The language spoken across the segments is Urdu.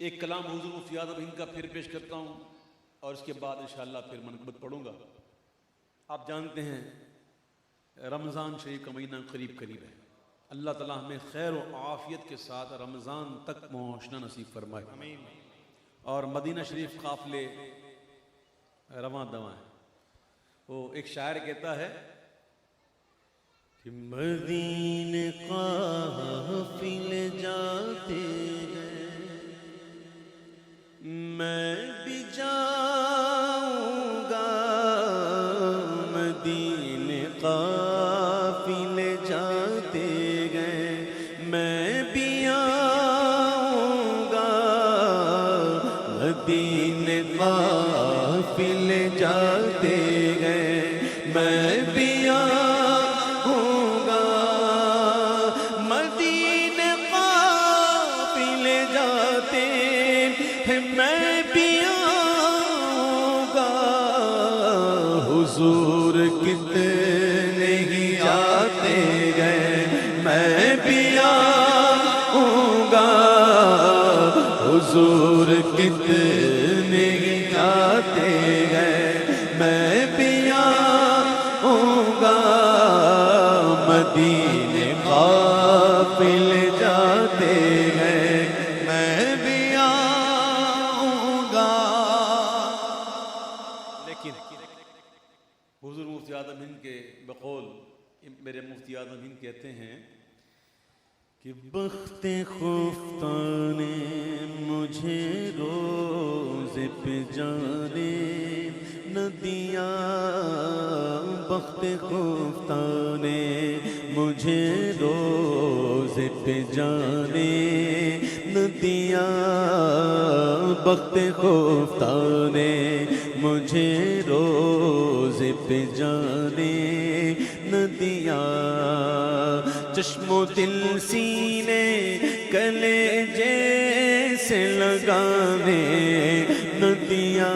ایک کلام حضور مفتی اعظم ہند کا پھر پیش کرتا ہوں اور اس کے بعد انشاءاللہ پھر منقبت پڑھوں گا۔ آپ جانتے ہیں رمضان شریف کا مہینہ قریب ہے، اللہ تعالیٰ ہمیں خیر و عافیت کے ساتھ رمضان تک پہنچنا نصیب فرمائے، آمین۔ اور مدینہ شریف قافلے رواں دواں ہیں۔ وہ ایک شاعر کہتا ہے کہ مدینے قافلے جاتے میں بھی جاؤں گا، مدینے قافلے جاتے گئے میں بھی آؤں گا، مدینے قافلے جاتے گئے میں بھی آؤں گا، مدینے قافلے جاتے ہیں میں بھی آؤں گا، حضور کتنے ہی آتے گئے میں بھی آؤں گا، حضور کتنے ہی آتے گئے میں بھی آؤں گا، مدینے قافلے جاتے گئے میں بھی آؤں گا۔ لیکن حضور مفتی اعظم ہند کے بقول میرے مفتی اعظم ہند کہتے ہیں کہ بخت خفتہ نے مجھے روز پہ جانے نہ دیا، بخت خفتہ نے مجھے روز پہ جانے نہ دیا، بخت خفتہ نے مجھے روز پہ جانے نہ دیا، چشم و دل سینے گلے جیسے لگانے نہ دیا،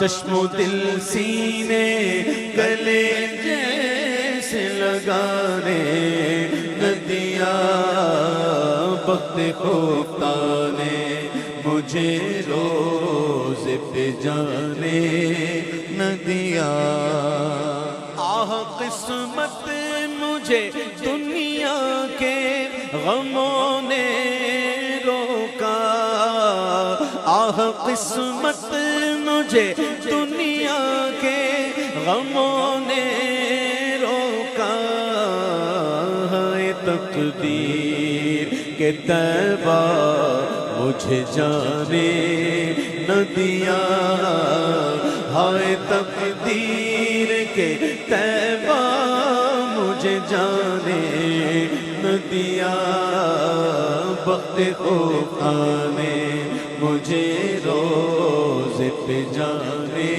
چشم و دل سینے گلے جیسے لگانے نہ دیا، بخت خفتہ نے مجھے روز پہ جانے نہ دیا، آہ قسمت مجھے دنیا کے غموں نے روکا، آہ قسمت مجھے دنیا کے غموں نے روکا، ہے تقدیر کہ طیبہ مجھے جانے نہ دیا، ہے تقدیر کہ طیبہ مجھے جانے نہ دیا، بخت خفتہ نے مجھے روز پہ جانے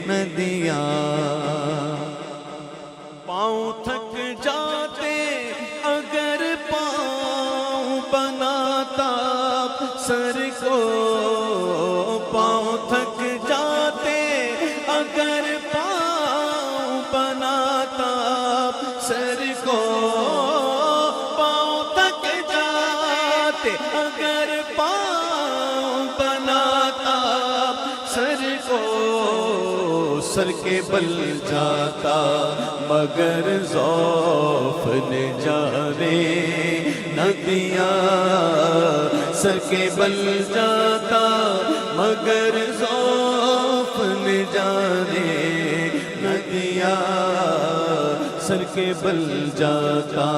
نہ دیا، پاؤں تھک جاتے اگر پاؤں بناتا سر کو، پاؤں تھک جاتے اگر پاؤں بناتا سر کو، پاؤں تھک جاتے اگر پاؤں بناتا سر کو، سر کے بل جاتا مگر ذوف نے جانے نہ دیا، سر کے بل جاتا مگر ذوف نے جانے نہ دیا، سر کے بل جاتا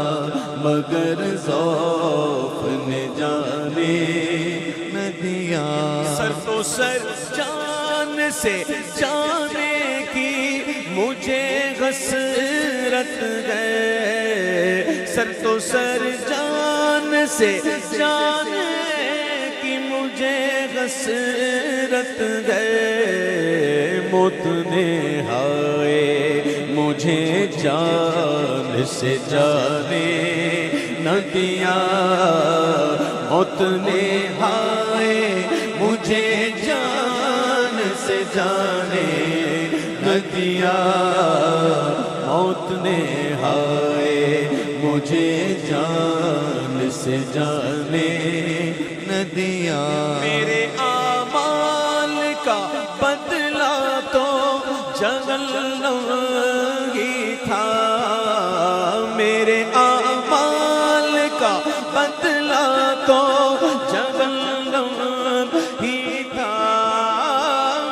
مگر ذوف نے جانے نہ دیا، سر تو سر جان سے جانے کی مجھے حسرت ہے، سر تو سر جان سے جانے کی مجھے حسرت ہے، موت نے ہائے مجھے جان سے جانے نہ دیا، موت نے ہائے مجھے جان سے جانے نہ دیا، موت نے ہائے مجھے جان سے جانے نہ ندیاں، میرے اعمال کا بدلہ تو جہنم ہی تھا، میرے اعمال کا بدلہ تو جہنم ہی تھا،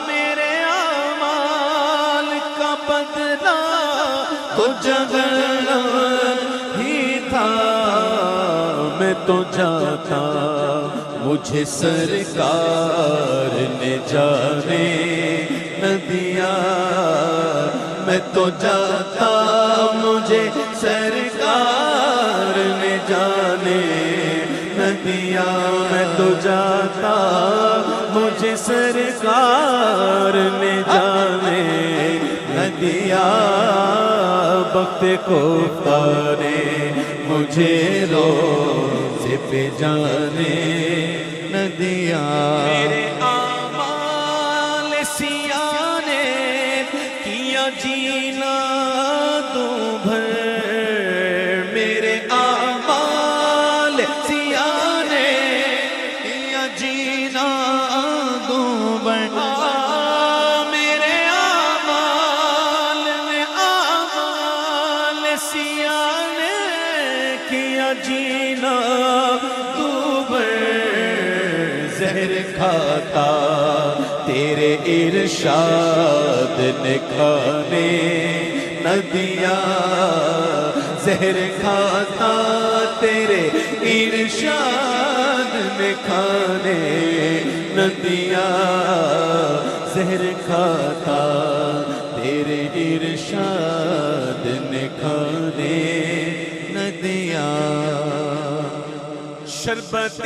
میرے اعمال کا بدلہ تو جہنم ہی تھا، میں تو جاتا مجھے سرکار نے جانے نہ دیا، میں تو جاتا مجھے سرکار نے جانے نہ دیا، میں تو جاتا مجھے سرکار نے جانے نہ دیا، وقت کو پارے مجھے روزے پہ جانے نہ دیا، میرے اعمال سیاہ نے کیا جینا دوں بھر، میرے اعمال سیاہ نے کیا جینا دوں بھر، میرے اعمال سیاہ نے کیا جینا زہر کھاتا تیرے ارشاد نے کھانے نہ دیا، زہر کھاتا تیرے ارشاد نے کھانے نہ دیا، زہر کھاتا تیرے ارشاد نے کھانے نہ دیا، شربت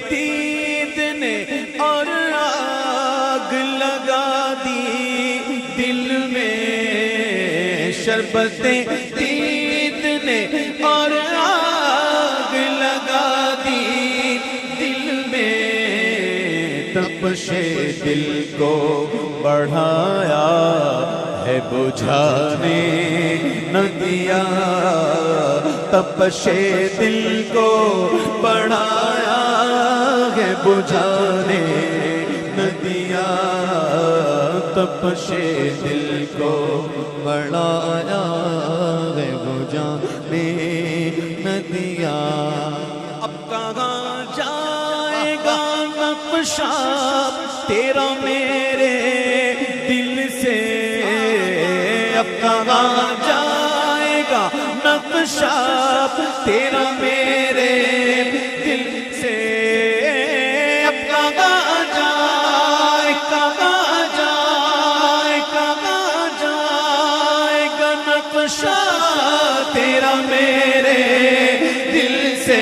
دید نے اور آگ لگا دی دل میں، شربت دید نے اور آگ لگا دی دل میں، تپش دل کو بڑھایا ہے بجھانے نہ دیا، تپش دل کو بڑھایا ہے بجھانے نہ دیا، تپش دل کو بڑھایا ہے بجھانے نہ دیا، اب کہاں جائے گا نقشہ تیرا میرے دل سے، اب کہاں جائے گا نقشہ تیرا میرے دل سے، اب کہاں جائے گا نقشہ تیرا میرے دل سے،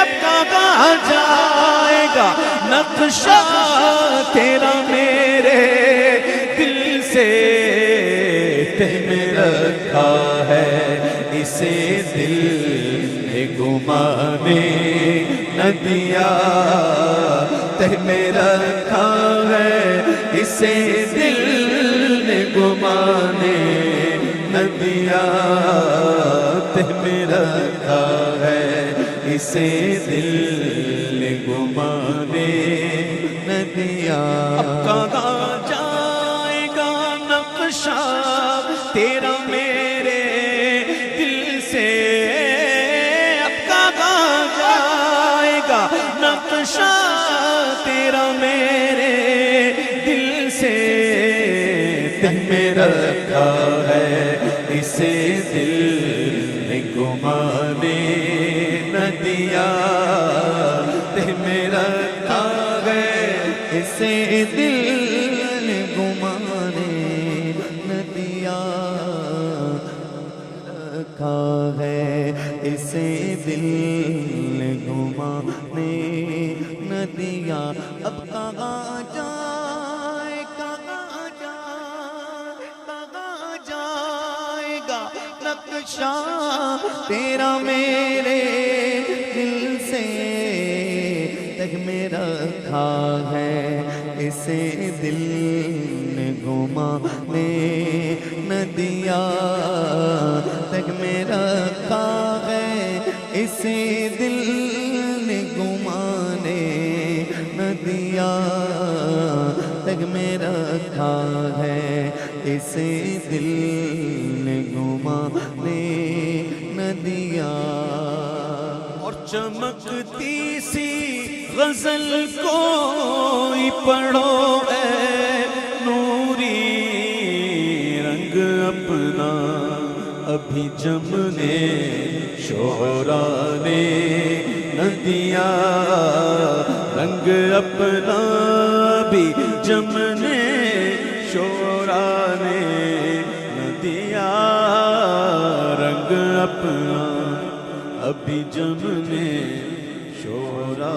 اب کہاں جائے گا نقشہ تیرا میرے دل سے، تہ میں رکھا ہے اسے دل نے گمانے نہ دیا، تہ میں رکھا ہے اسے دل نے گمانے نہ دیا، تہ میں رکھا ہے اسے دل نے گمانے نہ دیا، اب کہاں جائے گا نقشہ تیرا میرے دل سے، اب کہاں جائے گا نقشہ تیرا میرے دل سے، تہ میں رکھا ہے اسے دل نے گمانے نہ دیا، تہ میں رکھا ہے اسے دل نے گمانے نہ دیا، رکھا ہے اسے دل نے گمانے نہ دیا، اب کہاں جائے گا نقشہ تیرا میرے دل سے، تک میں رکھا ہے اسے دل نے گمانے نہ دیا، تک میں رکھا ہے اسے دل نے گمانے الگ میں رکھا ہے، اسے دل نے گھمانے نہ دیا۔ اور چمکتی سی غزل کوئی پڑھو اے نوری، رنگ اپنا ابھی جمنے شعرا نے نہ دیا، رنگ اپنا بھی جمنے شعرا نے نہ دیا، رنگ اپنا ابھی جمنے شعرا